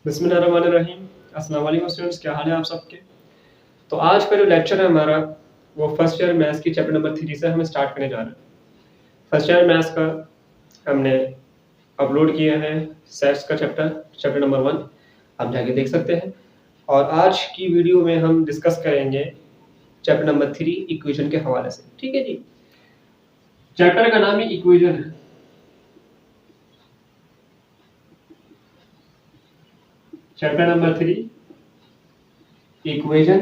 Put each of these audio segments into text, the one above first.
बिस्मिल्लाहिर्रहमानिर्रहीम। अस्सलाम वालेकुम स्टूडेंट्स, क्या हाल है आप सबके। तो आज का जो लेक्चर है हमारा वो फर्स्ट ईयर मैथ्स की चैप्टर नंबर 3 से हम स्टार्ट करने जा रहे हैं। फर्स्ट ईयर मैथ्स का हमने अपलोड किया है सेट्स का चैप्टर नंबर 1, आप जाके देख सकते हैं। और आज की वीडियो में हम डिस्कस करेंगे चैप्टर नंबर 3 इक्वेशन के हवाले से। ठीक है जी, चैप्टर का नाम ही इक्वेशन है। Chapter number 3 equation.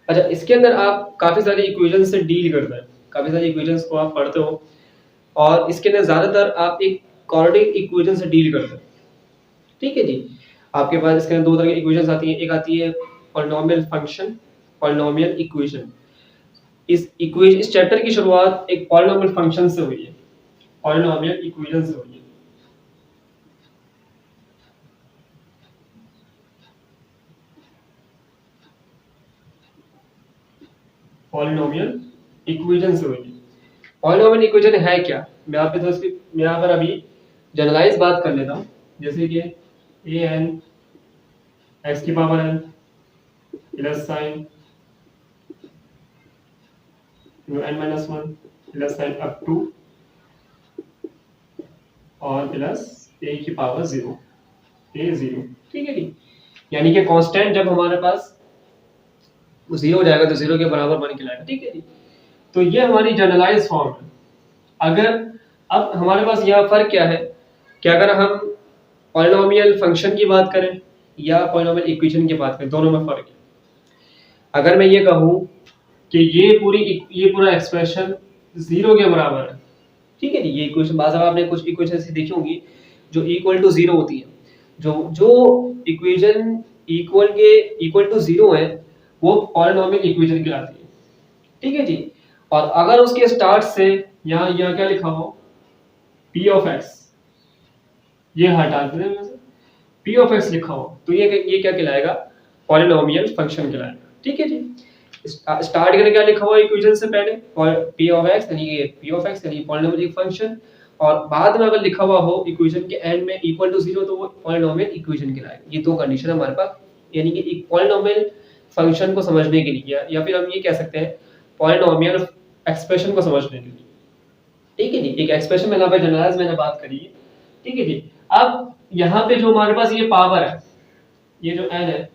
अच्छा, इसके अंदर आप काफी सारी इक्वेशन से डील करते हैं, काफी सारी इक्वेशंस को आप पढ़ते हो और इसके अंदर ज्यादातर आप एक क्वाड्रेटिक इक्वेशन से डील करते हैं। ठीक है जी, आपके पास इसके अंदर दो तरह की इक्वेशंस आती हैं। एक आती है पॉलिनोमियल फंक्शन, पॉलिनोमियल इक्वेशन। इस चैप्टर की शुरुआत एक पॉलिनोमियल फंक्शन से हुई है, पॉलिनोमियल इक्वेशन से हुई है। पॉलिनोमियल इक्वेशन से हुई है। पॉलिनोमियल इक्वेशन है क्या, मैं आप पे तो इसकी मैं यहाँ पर अभी जनरलाइज बात कर लेता हूँ। जैसे कि ए एन एक्स की power N plus sign N minus one plus sign up to और प्लस ए की पावर जीरो, ए जीरो। ठीक है जी, यानी कि कांस्टेंट जब हमारे पास जीरो हो जाएगा तो जीरो के बराबर बन के लाएगा। ठीक है जी, तो ये हमारी जनरलाइज फॉर्म है। अगर अब हमारे पास यहाँ फर्क क्या है कि अगर हम पॉलिनोमियल फंक्शन की बात करें या पॉलिनोमियल इक्वेशन की बात करें, दोनों में फर्क है। अगर मैं ये कहूँ कि ये पूरा एक्सप्रेशन जीरो के बराबर है, ठीक है जी, ये इक्वेशन बाज़ आपने कुछ इक्वेशन ऐसी देखी होंगी जो इक्वल टू जीरो होती है। जो जो इक्वेशन इक्वल टू जीरो है वो पॉलिनोमियल इक्वेशन कहलाती है। ठीक है जी, और अगर उसके स्टार्ट से यहाँ क्या लिखा हो p ऑफ x, ये हटा दें, p ऑफ x लिखा हो तो ये क्या कहलाएगा, पॉलिनोमियल फंक्शन कहलाएगा। ठीक है जी, स्टार्ट करके क्या लिखा हुआ इक्वेशन से पहले p ऑफ x यानी कि p ऑफ x यानी पॉलिनोमियल फंक्शन, और बाद में अगर लिखा हुआ हो इक्वेशन के एंड में इक्वल टू जीरो तो वो पॉलिनोमियल इक्वेशन कहलाएगा। ये दो कंडीशन है हमारे पास, यानी कि एक पॉलिनोमियल फंक्शन को समझने के लिए या फिर हम ये कह सकते हैं पॉलिनोमियल एक्सप्रेशन को समझने के लिए। ठीक है जी, एक एक्सप्रेशन में पे जनरलाइज मैंने बात करी है। ठीक है जी, अब यहाँ पे जो हमारे पास ये पावर है, ये जो n है,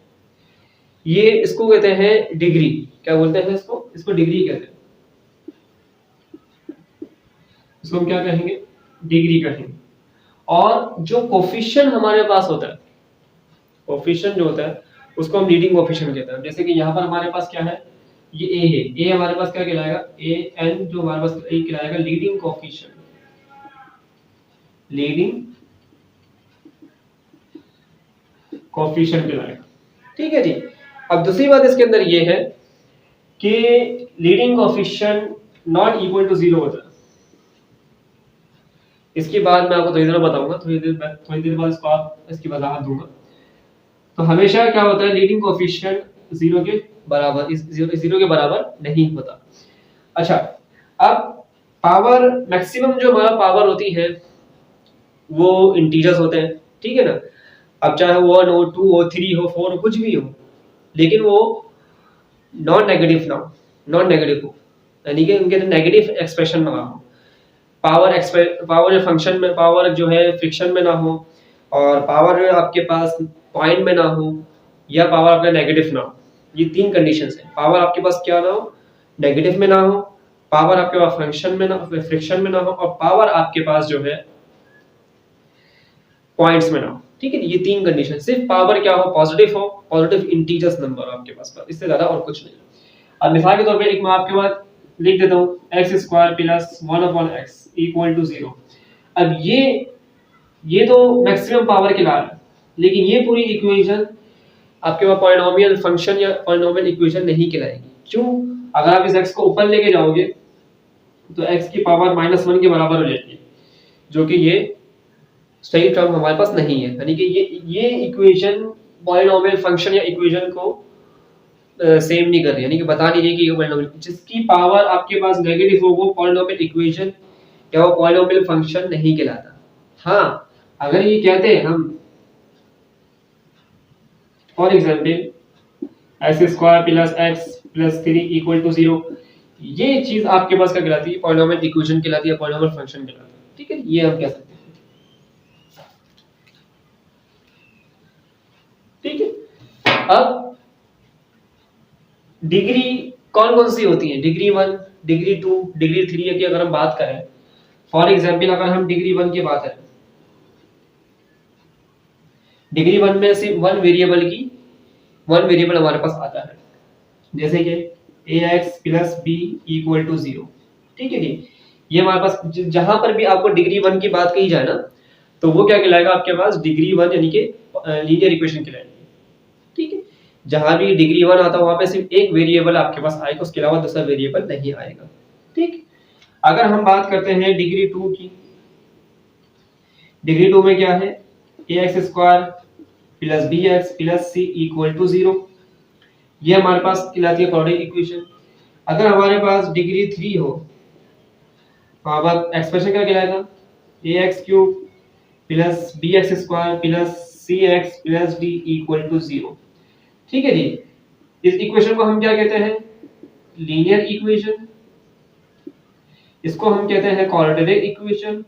ये इसको कहते हैं डिग्री। क्या बोलते हैं इसको डिग्री कहते हैं। इसको हम क्या कहेंगे, डिग्री कहेंगे। और जो कोफिशिएंट हमारे पास होता है, कोफिशिएंट जो होता है उसको हम लीडिंग कोफिशिएंट कहते हैं। जैसे कि यहाँ पर हमारे पास क्या है, ये a है, a हमारे पास क्या कहलाएगा, a n जो हमारे पास a कहलाएगा लीडिंग कोफिशिएंट, लीडिंग कोफिशिएंट कहलाएगा। ठीक है जी, अब दूसरी बात इसके अंदर ये है कि leading coefficient not equal to zero होता है। इसकी बात मैं आपको थोड़ी देर बताऊंगा, थोड़ी देर बाद इसको आप इसकी वजाहत दूंगा। तो हमेशा क्या होता है, लीडिंग कोफिशिएंट जीरो के बराबर, जीरो के बराबर नहीं होता। अच्छा, अब पावर मैक्सिमम जो हमारा पावर होती है वो इंटीजर्स होते हैं। ठीक है ना, अब चाहे वो 1 हो, 2 हो, 3 हो, 4 हो, कुछ भी हो, लेकिन वो नॉन नेगेटिव ना हो, नॉन नेगेटिव हो, यानी कि उनके अंदर नेगेटिव एक्सप्रेशन ना हो। पावर फंक्शन में पावर जो है फ्रिक्शन में ना हो, और पावर आपके पास पॉइंट में ना हो, या पावर आपका नेगेटिव ना हो। ये तीन कंडीशंस है। पावर आपके पास क्या ना हो, नेगेटिव में ना हो, पावर आपके पास फंक्शन में ना, फ्रिक्शन में ना हो, और पावर आपके पास जो है पॉइंट्स में ना हो। ठीक है, ये तीन कंडीशन। सिर्फ पावर क्या हो, पॉजिटिव हो, पॉजिटिव इंटीजर्स नंबर आपके पास, इससे ज्यादा और कुछ नहीं। अब मिसाल के तौर पे एक मैं आपके पास लिख देता हूँ X square plus 1/x equal to 0। अब ये तो मैक्सिमम पावर के ला रहा है, लेकिन ये पूरी इक्वेशन आपके पास पॉलिनोमियल फंक्शन या पॉलिनोमियल इक्वेशन नहीं कहलाएगी। क्यों, अगर आप इस x को ऊपर लेके जाओगे तो x की पावर -1 के बराबर हो जाएगी, जो कि ये सही टर्म हमारे पास नहीं है। यानी कि ये इक्वेशन पॉलिनोमियल फंक्शन या इक्वेशन को सेम नहीं कर रही, यानी कि बता नहीं रही कि ये पॉलिनोमियल, जिसकी पावर आपके पास नेगेटिव हो वो पॉलिनोमियल इक्वेशन या वो पॉलिनोमियल फंक्शन नहीं कहलाता। हाँ, अगर ये कहते हैं हम for example X square plus X plus 3 equal to 0, ये चीज आपके पास क्या कहलाती है? पॉलिनोमियल इक्वेशन कहलाती है, पॉलिनोमियल फंक्शन कहलाता है। ठीक है, ये हम कह सकते हैं। ठीक है, अब डिग्री कौन कौन सी होती है? डिग्री 1, डिग्री 2, डिग्री 3 की अगर हम बात करें, फॉर एग्जाम्पल अगर हम डिग्री 1 की बात करें, डिग्री 1 में सिर्फ वन वेरिएबल हमारे पास आता है, जैसे कि ax plus B equal to 0। ठीक है जी, ये हमारे पास जहां पर भी आपको डिग्री 1 की बात कही जाए ना, तो वो क्या कहलाएगा आपके पास? डिग्री 1 यानी कि लीनियर इक्वेशन कहलाएगी। ठीक है, जहां भी डिग्री 1 आता है वहां पे सिर्फ एक वेरिएबल आपके पास आएगा, उसके अलावा दूसरा वेरिएबल नहीं आएगा। ठीक, अगर हम बात करते हैं डिग्री 2 की, डिग्री 2 में क्या है? ax square plus bx plus c equal to 0, ये हमारे पास कहलाती है क्वाड्रेटिक इक्वेशन। अगर हमारे पास डिग्री 3 हो, वहां पर एक्सप्रेशन क्या कहलाएगा? ax cube plus bx square plus cx plus d equal to 0। ठीक है जी, इस इक्वेशन को हम क्या कहते हैं? Linear equation. इसको हम कहते हैं क्वाड्रेटिक इक्वेशन,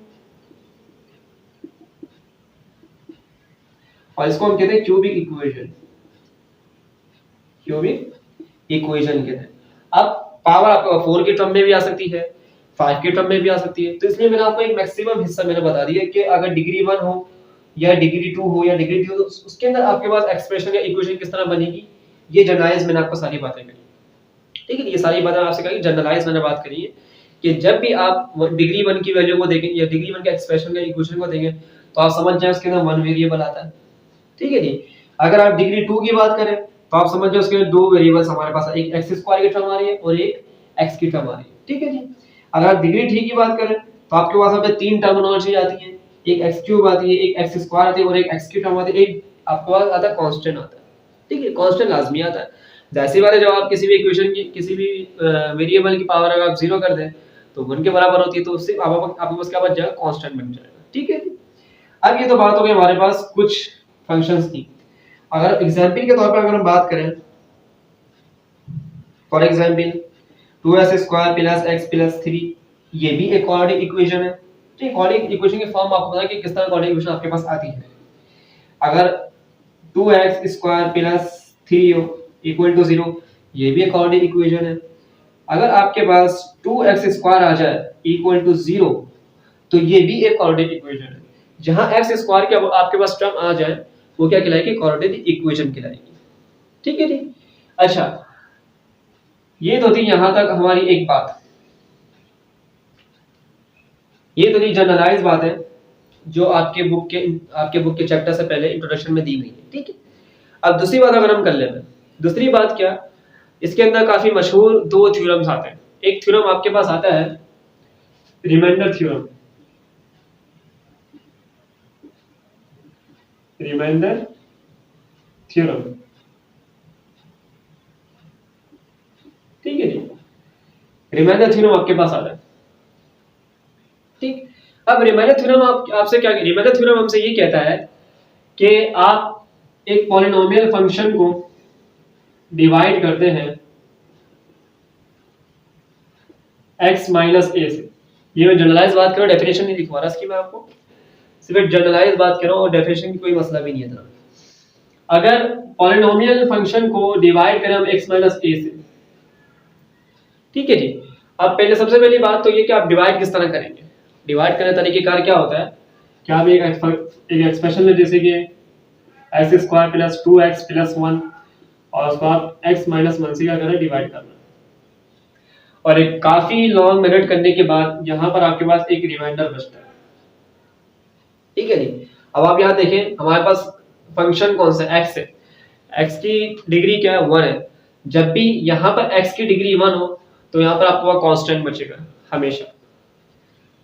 और इसको हम कहते हैं क्यूबिक इक्वेशन। क्यूबिक इक्वेशन कहते हैं। अब पावर आपको 4 के टर्म में भी आ सकती है, 5 के टर्म में भी आ सकती है, तो इसलिए मैंने आपको एक मैक्सिमम हिस्सा मैंने बता दिया कि अगर डिग्री 1 हो या डिग्री 2 हो या डिग्री 3 हो, तो उसके अंदर आपके पास एक्सप्रेशन या इक्वेशन किस तरह बनेगी, ये जनरलाइज मैंने आपको सारी बातें करी। ठीक है, ये सारी बातें आपसे कही, जनरलाइज मैंने बात करी है कि जब भी आप डिग्री 1 की वैल्यू को देखें या डिग्री 1 के एक्सप्रेशन या इक्वेशन को देखें, तो आप समझ जाए उसके अंदर वन वेरिएबल आता है। ठीक है जी, अगर आप डिग्री 2 की बात करें तो आप समझ जाओ उसके अंदर दो वेरिएबल्स हमारे पास, एक एक्स स्क्वायर की टर्म आ रही है और एक एक्स की टर्म आ रही है। ठीक है जी, अगर आप डिग्री 3 की बात करें तो आपके पास यहाँ पे तीन टर्मिनोलॉजी आती है, एक एक्स क्यूब आती है, एक एक्स स्क्वायर आती है और एक एक्स की टर्म आती है, एक आपके पास आता है कांस्टेंट आता है। ठीक है, कांस्टेंट लाजमी आता है। जैसी बात है, जब आप किसी भी इक्वेशन की किसी भी वेरिएबल की पावर अगर आप 0 कर दें तो 1 के बराबर होती है, तो उससे आपके पास क्या बच जाएगा? कांस्टेंट बन जाएगा। ठीक है जी, अब ये तो बात हो गई हमारे पास कुछ फंक्शंस की। अगर एग्जांपल के तौर पर अगर हम बात करें, for example 2s square plus x plus 3, ये भी एक क्वाड्रेटिक इक्वेशन है। ठीक, क्वाड्रेटिक इक्वेशन की फॉर्म आपको पता है कि किस तरह क्वाड्रेटिक इक्वेशन आपके पास आती है। अगर 2x square plus 3 equal to 0, ये भी एक क्वाड्रेटिक इक्वेशन है। अगर आपके पास 2x स्क्वायर आ जाए इक्वल टू 0, तो ये भी एक क्वाड्रेटिक इक्वेशन है। जहां x स्क्वायर के आपके पास टर्म आ जाए वो क्या कहलाएगी? क्वाड्रेटिक इक्वेशन कहलाएगी। ठीक है जी, अच्छा, ये तो थी यहां तक हमारी एक बात, ये तो थी जनरलाइज बात है जो आपके बुक के चैप्टर से पहले इंट्रोडक्शन में दी गई है। ठीक है, अब दूसरी बात अगर हम कर लेते, दूसरी बात क्या, इसके अंदर काफी मशहूर दो थ्योरम्स आते हैं। एक थ्योरम आपके पास आता है रिमाइंडर थ्योरम, रिमाइंडर थ्योरम। ठीक है जी, रिमाइंडर थ्योरम आपके पास आता है। ठीक, अब रिमाइंडर थ्योरम आपसे क्या, रिमाइंडर थ्योरम हमसे ये कहता है कि आप एक पॉलिनोमियल फंक्शन को डिवाइड करते हैं x माइनस a से। ये मैं जनरलाइज बात कर रहा हूं, डेफिनेशन नहीं लिखवा रहा इसकी मैं आपको, सिर्फ जनरलाइज बात कर रहा हूं और डेफिनेशन की कोई मसला भी नहीं है। अगर पॉलिनोमियल फंक्शन को डिवाइड करें हम x माइनस a से, ठीक है जी, अब पहले सबसे पहली बात तो ये कि आप डिवाइड किस तरह करेंगे। डिवाइड करने तरीकेकार क्या होता है कि आप एक एक्सप्रेशन में जैसे कि x square plus 2x plus 1 और उसको आप x माइनस 1 से क्या करें? डिवाइड करना। और एक काफी लॉन्ग मेथड करने के बाद यहाँ पर आपके पास एक रिमाइंडर बचता है। ठीक है जी, अब आप यहाँ देखें हमारे पास फंक्शन कौन सा x है, x की डिग्री क्या है? 1 है। जब भी यहाँ पर x की डिग्री 1 हो तो यहाँ पर आपको कांस्टेंट बचेगा हमेशा।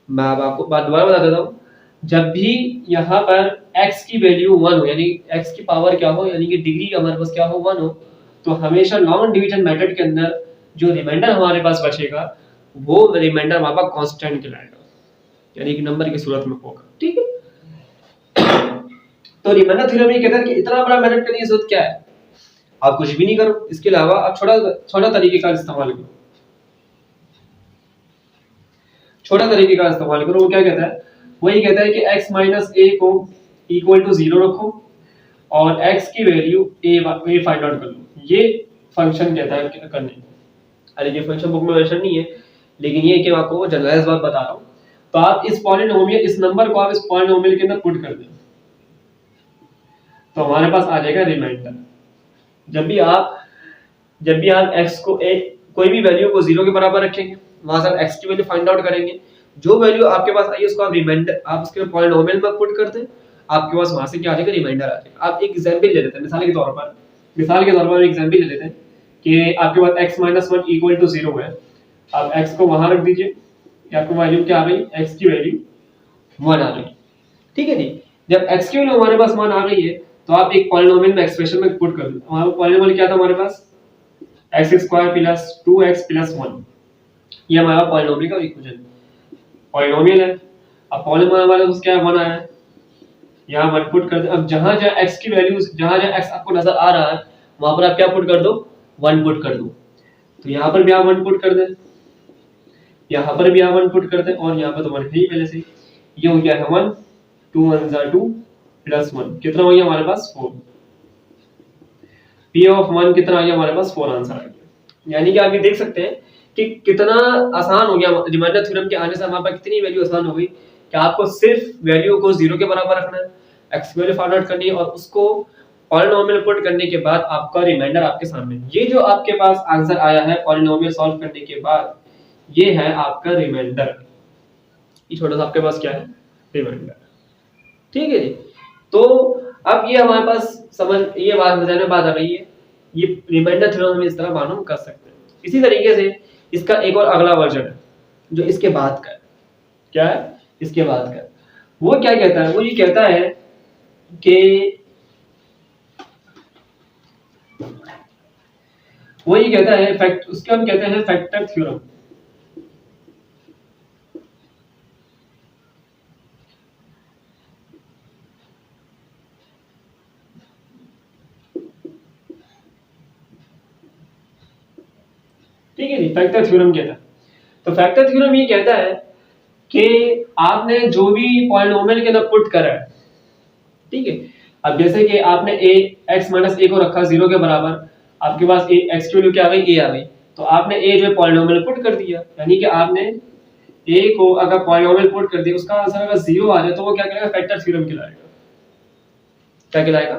मैं अब आपको बात दोबारा बता देता हूँ, जब भी यहाँ पर x की वैल्यू 1 हो, यानी x की पावर क्या हो, यानी कि डिग्री हमारे पास क्या हो? 1 हो, तो हमेशा लॉन्ग डिवीजन मेथड के अंदर जो रिमाइंडर हमारे पास बचेगा वो रिमाइंडर हमारे पास कांस्टेंट कहलाएगा, यानी कि नंबर की सूरत में होगा। ठीक है, तो रिमाइंडर थ्योरम ये कहता है कि इतना बड़ा मेथड करने की जरूरत क्या है? आप कुछ भी नहीं करो, इसके अलावा आप छोटा छोटा तरीके का इस्तेमाल करो, छोटा तरीके का इस्तेमाल करो। वो क्या कहता है, वही कहता है कि x माइनस ए को इक्वल टू 0 रखो और x की वैल्यू a फाइंड आउट कर लो। ये फंक्शन कहता है करने को। अरे ये फंक्शन बुक में मेंशन नहीं है, लेकिन ये कि मैं आपको जनरलाइज बात बता रहा हूँ। तो आप इस पॉलिनोमियल, इस नंबर को आप इस पॉलिनोमियल के अंदर पुट कर दें तो हमारे पास आ जाएगा रिमाइंडर। जब भी आप x को कोई भी वैल्यू को 0 के बराबर रखेंगे, वहां से आप x की वैल्यू फाइंड आउट करेंगे, जो वैल्यू आपके पास आई है उसको आप रिमाइंडर, आप उसके पॉलिनोमियल में पुट कर दें, आपके पास वहां से क्या आ जाएगा, रिमाइंडर आ जाएगा। आप एक एग्जांपल ले लेते हैं, मिसाल के तौर पर एग्जांपल ले लेते हैं कि आपके पास x माइनस 1 इक्वल टू 0 है। आप x को वहां रख दीजिए, आपको वैल्यू क्या आ गई, x की वैल्यू 1 आ गई, ठीक है जी। जब x की वैल्यू हमारे पास 1 आ गई है तो आप एक पॉलिनोमियल में एक्सप्रेशन में पुट कर दो। हमारा पॉलिनोमियल क्या था हमारे पास, x² प्लस 2x प्लस 1, ये हमारा पॉलिनोमियल का इक्वेशन पॉलिनोमियल है। अब पॉलिनोमियल हमारे पास क्या है, 1 आया है, यहाँ 1 पुट कर दो। अब जहां जहां x की वैल्यू, जहां जहां x आपको नजर आ रहा है वहां पर आप क्या पुट कर दो, 1 पुट कर दो। तो यहाँ पर भी आप 1 पुट कर दें, यहाँ पर भी आप 1 पुट कर दें, और यहाँ पर तो 1 है ही पहले से। ये हो गया है 1, 2 1 जा 2 प्लस 1, कितना हो गया हमारे पास 4। p ऑफ 1 कितना आ गया हमारे पास, 4 आंसर आ गया। यानी कि आप ये देख सकते हैं कि कितना आसान हो गया, रिमाइंडर थ्योरम के आने से हमारे पास कितनी वैल्यू आसान हो गई कि आपको सिर्फ वैल्यू को 0 के बराबर रखना है, x की वैल्यू फाइंड आउट करनी है और उसको पॉलिनोमियल पुट करने के बाद आपका रिमाइंडर आपके सामने। ये जो आपके पास आंसर आया है पॉलिनोमियल सॉल्व करने के बाद, ये है आपका रिमाइंडर। ये छोटा सा आपके पास क्या है, रिमाइंडर, ठीक है जी। तो अब ये हमारे पास समझ, ये बात समझने में बात आ रही है, ये रिमाइंडर थ्योरम हम इस तरह मालूम कर सकते हैं। इसी तरीके से इसका एक और अगला वर्जन है जो इसके बाद का है। क्या है, इसके बाद का वो क्या कहता है, वो ये कहता है कि वो ये कहता है फैक्ट, उसके हम कहते हैं फैक्टर थ्योरम। ठीक है जी, फैक्टर थ्योरम कहता है। तो फैक्टर थ्योरम ये कहता है कि आपने जो भी पॉलिनोमियल के अंदर पुट करा है, ठीक है, अब जैसे कि आपने a x माइनस a को रखा 0 के बराबर, आपके पास a x की वैल्यू क्या आ गई, a आ गई, तो आपने a जो है पॉलिनोमियल पुट कर दिया। यानी कि आपने a को अगर पॉलिनोमियल पुट कर दिया, उसका आंसर अगर 0 आ जाए तो वो क्या कहलाएगा, फैक्टर थ्योरम कहलाएगा। क्या कहलाएगा,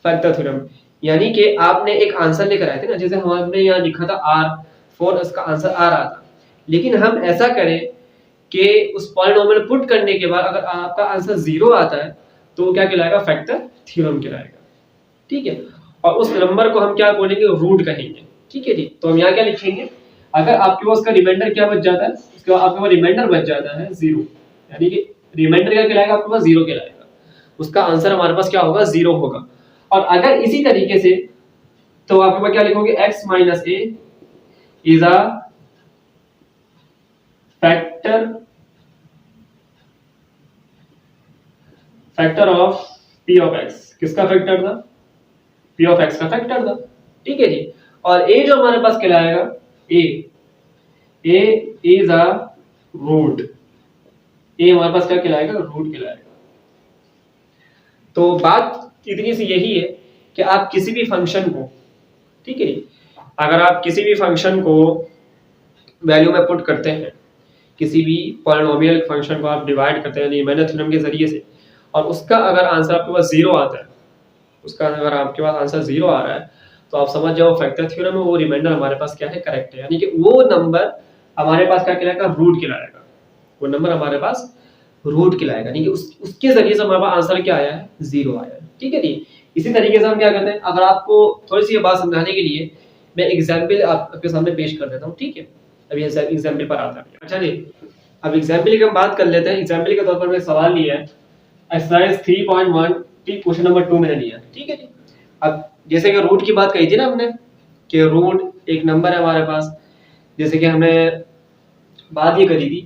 फैक्टर थ्योरम। यानी कि आपने एक आंसर लेकर आए थे ना, जैसे हमने यहाँ लिखा था r4, उसका आंसर आ रहा था, लेकिन हम ऐसा करें कि उस पॉलिनोमियल पुट करने के बाद अगर आपका आंसर 0 आता है तो वो क्या कहलाएगा, फैक्टर थ्योरम कहलाएगा, ठीक है। और उस नंबर को हम क्या बोलेंगे, रूट कहेंगे, ठीक है जी। तो हम यहाँ क्या लिखेंगे, अगर आपके पास का रिमाइंडर क्या बच जाता है, उसके बाद आपके पास रिमाइंडर बच जाता है 0, यानी कि रिमाइंडर क्या कहलाएगा, आपके पास 0 कहलाएगा, उसका आंसर हमारे पास क्या होगा, 0 होगा। और अगर इसी तरीके से, तो आपके पास क्या लिखोगे, x minus a is a factor of p of x। किसका फैक्टर था, p ऑफ x का फैक्टर था, ठीक है जी। और a जो हमारे पास कहलाएगा, a is a root, a हमारे पास क्या कहलाएगा, रूट कहलाएगा। तो बात इतनी सी यही है कि आप किसी भी फंक्शन को, ठीक है, अगर आप किसी भी फंक्शन को वैल्यू में पुट करते हैं, किसी भी पॉलिनोमियल फंक्शन को आप डिवाइड करते हैं रिमाइंडर थ्योरम के जरिए से, और उसका अगर आंसर आपके पास 0 आता है, उसका अगर आपके पास आंसर 0 आ रहा है, तो आप समझ जाओ फैक्टर थ्योरम है, वो रिमाइंडर हमारे पास क्या है, करेक्ट है। यानी कि वो नंबर हमारे पास क्या कहलाएगा, रूट कहलाएगा, वो नंबर हमारे पास रूट कहलाएगा, यानी कि उसके जरिए से हमारे पास आंसर क्या आया है, 0 आया है, ठीक है जी। इसी तरीके से हम क्या करते हैं, अगर आपको थोड़ी सी ये बात समझाने के लिए मैं एग्जांपल आपके सामने पेश कर देता हूँ, ठीक है। अभी एग्जांपल पर आता है। अच्छा जी, अब एग्जांपल की हम बात कर लेते हैं। एग्जांपल के तौर पर मैंने सवाल लिया है एक्सरसाइज 3.1 की क्वेश्चन नंबर 2 मैंने लिया, ठीक है जी। अब जैसे कि रूट की बात कही थी ना हमने, कि रूट एक नंबर है हमारे पास, जैसे कि हमने बात ये करी थी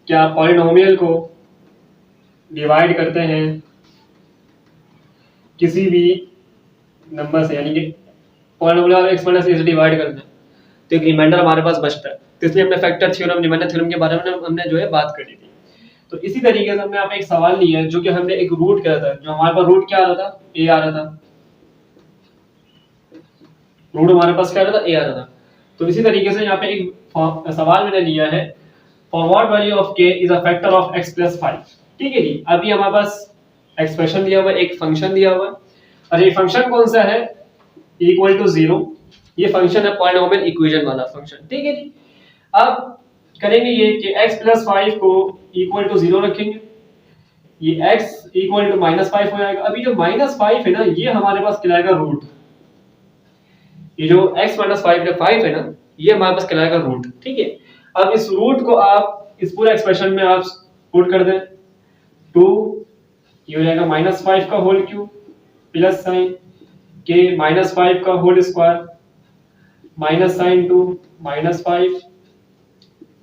कि आप पॉलिनोमियल को डिवाइड करते हैं किसी भी नंबर से, यानी कि पॉलिनोमियल आप एक्सपोनेंशियल से डिवाइड करते हैं तो एक रिमाइंडर हमारे पास बचता है। तो इसलिए हमने फैक्टर थ्योरम, रिमाइंडर थ्योरम के बारे में हमने जो है बात करी थी। तो इसी तरीके से हमने यहाँ पे एक सवाल लिया है जो कि हमने एक रूट किया था, जो हमारे पास रूट क्या आ रहा था, ए आ रहा था। रूट हमारे पास क्या आ रहा था, ए आ रहा था। तो इसी तरीके से यहाँ पे एक सवाल मैंने लिया है, for what value of k is a factor of x plus 5। ठीक है जी, अभी हमारे पास एक्सप्रेशन दिया हुआ है, एक फंक्शन दिया हुआ है, और ये फंक्शन कौन सा है, इक्वल टू 0। ये फंक्शन है पॉलिनोमियल इक्वेशन वाला फंक्शन। ठीक है जी, अब करेंगे ये कि x प्लस 5 को इक्वल टू 0 रखेंगे, ये x इक्वल टू -5 हो जाएगा। अभी जो -5 है ना, ये हमारे पास कहलाएगा रूट। ये जो x - 5 है ना, ये हमारे पास कहलाएगा रूट। ठीक है, अब इस रूट को आप इस पूरा एक्सप्रेशन में आप पुट कर दें, 2 ये हो जाएगा -5 का होल क्यूब प्लस साइन के -5 का whole square minus sign 2 -5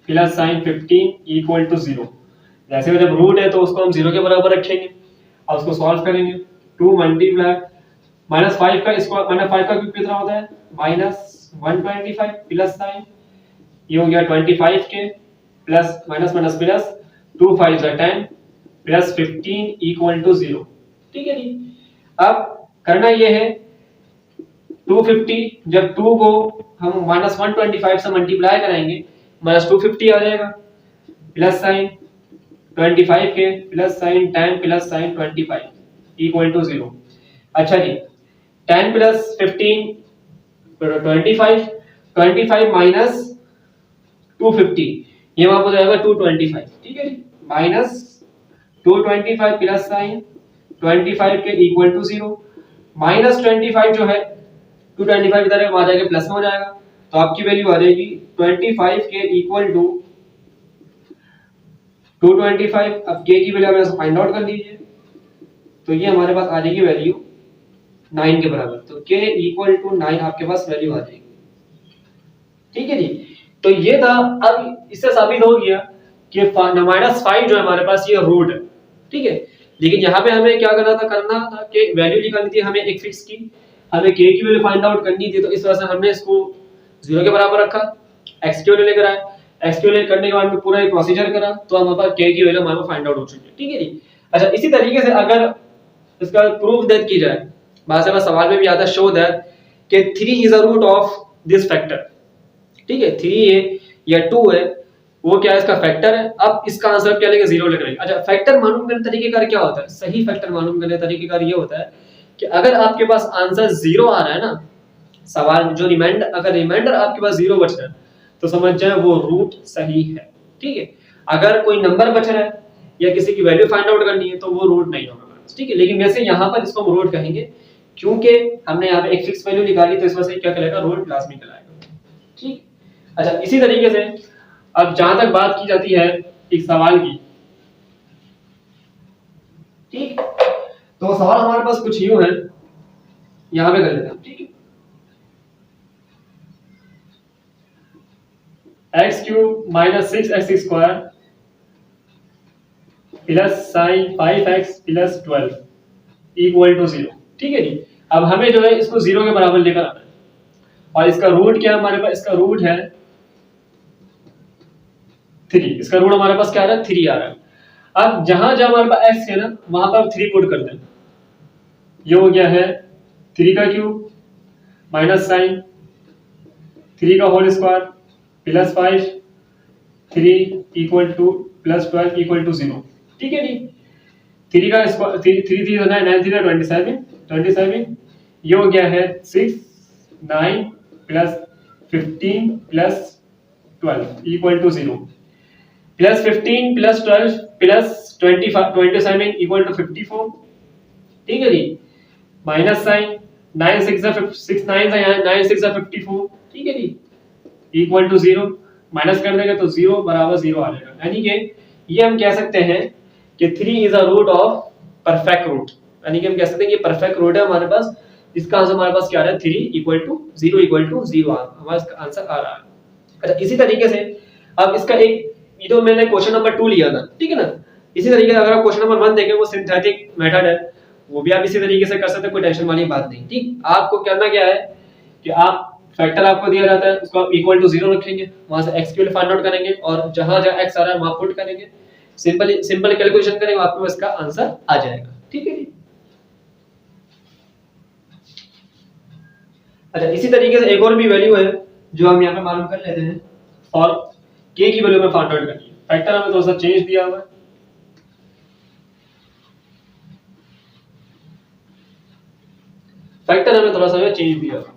plus sign 15 equal to 0। जैसे जब रूट है तो उसको हम 0 के बराबर रखेंगे और उसको सॉल्व करेंगे। 2 मल्टीप्लाई -5 का स्क्वायर -5 का क्यूब कितना होता है, -125 प्लस साइन ये हो गया 25 के plus minus minus plus 2 5 10 plus 15 equal to 0। ठीक है जी, अब करना ये है 250, जब 2 को हम -125 से मल्टीप्लाई कराएंगे -250 आ जाएगा प्लस साइन 25 के plus sign 10 plus sign 25 equal to 0। अच्छा जी, 10 प्लस 15 25 माइनस 250 ये वहां पर जाएगा 225। ठीक है जी, माइनस 225 प्लस साइन 25 के इक्वल टू 0। -25 जो है 225 इधर आ जाएगा प्लस में हो जाएगा, तो आपकी वैल्यू आ जाएगी 25 के इक्वल टू 225। अब k की वैल्यू आप ऐसे फाइंड आउट कर लीजिए, तो ये हमारे पास आ जाएगी वैल्यू 9 के बराबर। तो k इक्वल टू 9 आपके पास वैल्यू आ जाएगी। ठीक है जी, तो ये था। अब इससे साबित हो गया कि -5 जो है हमारे पास ये रूट है। ठीक है, लेकिन यहाँ पे हमें क्या करना था कि वैल्यू निकालनी थी हमें एक फिक्स की, हमें k की वैल्यू फाइंड आउट करनी थी। तो इस वजह से हमने इसको 0 के बराबर रखा, x की वैल्यू लेकर आए, x की वैल्यू करने के बाद में पूरा एक प्रोसीजर करा, तो हमारे पास k की वैल्यू हमारे को फाइंड आउट हो चुकी है। ठीक है जी, अच्छा इसी तरीके से अगर इसका प्रूफ दैट की जाए, बहुत सारा सवाल में भी आता है शो दैट कि 3 is a root of this factor. ठीक है, 3 है या 2 है, वो क्या है, इसका फैक्टर है। अब इसका आंसर क्या लेंगे, 0 लेकर आएंगे। अच्छा, फैक्टर मालूम करने तरीकेकार क्या होता है, सही फैक्टर मालूम करने तरीकेकार ये होता है कि अगर आपके पास आंसर 0 आ रहा है ना, सवाल जो रिमाइंडर, अगर रिमाइंडर आपके पास 0 बच रहा है तो समझ जाए वो रूट सही है। ठीक है, अगर कोई नंबर बच रहा है या किसी की वैल्यू फाइंड आउट करनी है तो वो रूट नहीं होगा। ठीक है, लेकिन वैसे यहाँ पर इसको हम रूट कहेंगे क्योंकि हमने यहाँ पे एक फिक्स वैल्यू निकाली, तो इस वजह से क्या कहलाएगा, रूट लाजमी कहलाएगा। ठीक, अच्छा इसी तरीके से अब जहां तक बात की जाती है एक सवाल की, ठीक, तो सवाल हमारे पास कुछ यूं है, यहां पे कर लेते हैं। ठीक है, x³ - 6x² plus sign 5x plus 12 equal to 0। ठीक है जी, अब हमें जो है इसको 0 के बराबर लेकर आना है, और इसका रूट क्या है हमारे पास, इसका रूट है 3। इसका रूट हमारे पास क्या आ रहा है, 3 आ रहा है। अब जहां जहां हमारे पास x है ना, वहां पर 3 पुट कर दें। ये हो गया है 3 का क्यूब माइनस साइन 3 का whole square plus 5 3 equal to plus 12 equal to 0। ठीक है जी, 3 का स्क्वायर 3 3 9 9 3 27 ये हो गया है 6 9 plus 15 plus 12 equal to 0। Plus 15 plus 12 plus 27 equal to 54। ठीक है जी, माइनस साइन 9 6 6 9 9 6 54। ठीक है जी, इक्वल टू 0, माइनस कर देंगे तो 0 बराबर 0 आ जाएगा। यानी कि ये हम कह सकते हैं कि 3 is a root of perfect root, यानी कि हम कह सकते हैं कि परफेक्ट रूट है हमारे पास। इसका आंसर हमारे पास क्या आ रहा है, 3 इक्वल टू 0 इक्वल टू 0 हमारा इसका आंसर आ रहा है। अच्छा इसी तरीके से अब इसका एक, ये तो मैंने क्वेश्चन नंबर 2 लिया था, ठीक है ना। इसी तरीके से अगर आप क्वेश्चन नंबर 1 देखें, वो सिंथेटिक मेथड है, वो भी आप इसी तरीके से कर सकते हैं, कोई टेंशन वाली बात नहीं। ठीक, आपको करना क्या है कि आप फैक्टर आपको दिया जाता है उसको आप इक्वल टू 0 रखेंगे, वहां से x की वैल्यू फाइंड आउट करेंगे और जहां जहां x आ रहा है वहां पुट करेंगे, सिंपल कैलकुलेशन करेंगे, आपको इसका आंसर आ जाएगा। ठीक है जी। अच्छा, इसी तरीके से एक और भी वैल्यू है जो हम यहाँ पे मालूम कर लेते हैं, और k की वैल्यू में फाइंड आउट करनी है। फैक्टर हमें थोड़ा सा चेंज दिया हुआ है, फैक्टर हमें थोड़ा सा चेंज दिया हुआ है।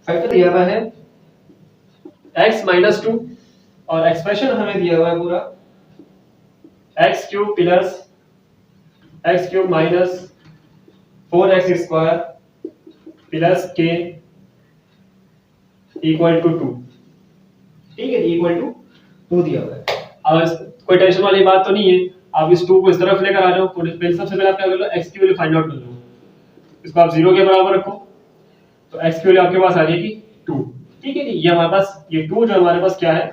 फैक्टर दिया हुआ है x माइनस 2 और एक्सप्रेशन हमें दिया हुआ है पूरा x cube plus x cube minus 4x square plus k equal to 2। ठीक है, इक्वल टू 2 दिया हुआ है। अब कोई टेंशन वाली बात तो नहीं है, आप इस 2 को इस तरफ लेकर आ जाओ। पहले सबसे पहले आप क्या कर लो, x की वैल्यू फाइंड आउट कर लो, इसको आप 0 के बराबर रखो तो x की वैल्यू आपके पास आ जाएगी 2। ठीक है जी, ये हमारे पास ये 2 जो हमारे पास क्या है,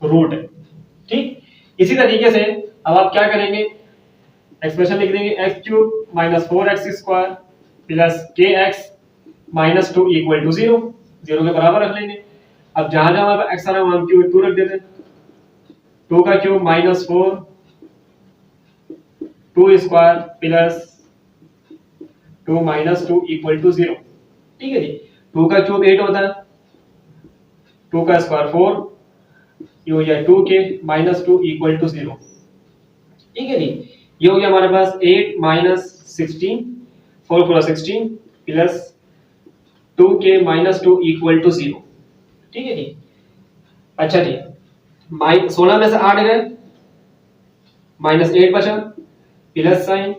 रूट है। ठीक, इसी तरीके से अब आप क्या करेंगे, एक्सप्रेशन लिख देंगे x cube minus 4x square plus kx minus 2 equal to 0, 0 के बराबर रख लेंगे। अब जहां जहां हमारे पास x आ रहा है वहां क्यूब 2 रख देते हैं, 2 का cube minus 4 2 square plus 2 minus 2 equal to 0। ठीक है जी, 2 का क्यूब 8 होता है, 2 का स्क्वायर 4, ये हो गया 2k माइनस 2 इक्वल टू 0। ठीक है जी, ये हो गया हमारे पास 8 minus 16, 4 plus 16 plus 2k minus 2 equal to 0। ठीक है जी। अच्छा जी, 16 में से 8 गए, माइनस 8 बचा, plus sign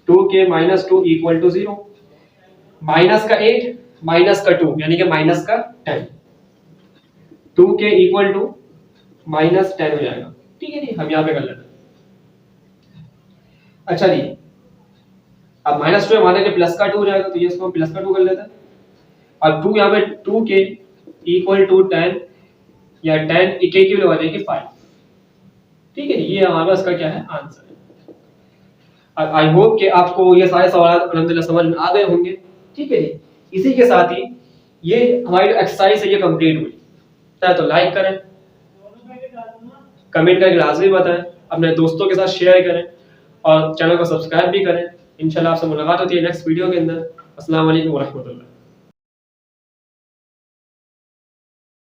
2k minus 2 equal to 0, minus का 8 माइनस का 2 यानी कि माइनस का 10, 2k इक्वल टू माइनस 10 हो जाएगा। ठीक है जी, हम यहाँ पे कर लेते हैं। अच्छा जी, अब माइनस 2 हमारे लिए प्लस का 2 हो जाएगा, तो ये इसको हम प्लस का 2 कर लेते हैं। और 2 यहाँ पे 2k इक्वल टू 10 या 10 k की वैल्यू आ जाएगी 5। ठीक है जी, ये हमारे पास का क्या है, आंसर है। आई होप कि आपको ये सारे सवाल अल्हम्दुलिल्लाह समझ में आ गए होंगे। ठीक है जी, इसी के साथ ही ये हमारी जो एक्सरसाइज है ये कंप्लीट हुई। चाहे तो लाइक करें, कमेंट करके लाजमी बताएं, अपने दोस्तों के साथ शेयर करें और चैनल को सब्सक्राइब भी करें। इंशाल्लाह आपसे मुलाकात होती है नेक्स्ट वीडियो के अंदर। अस्सलाम वालेकुम व रहमतुल्लाह।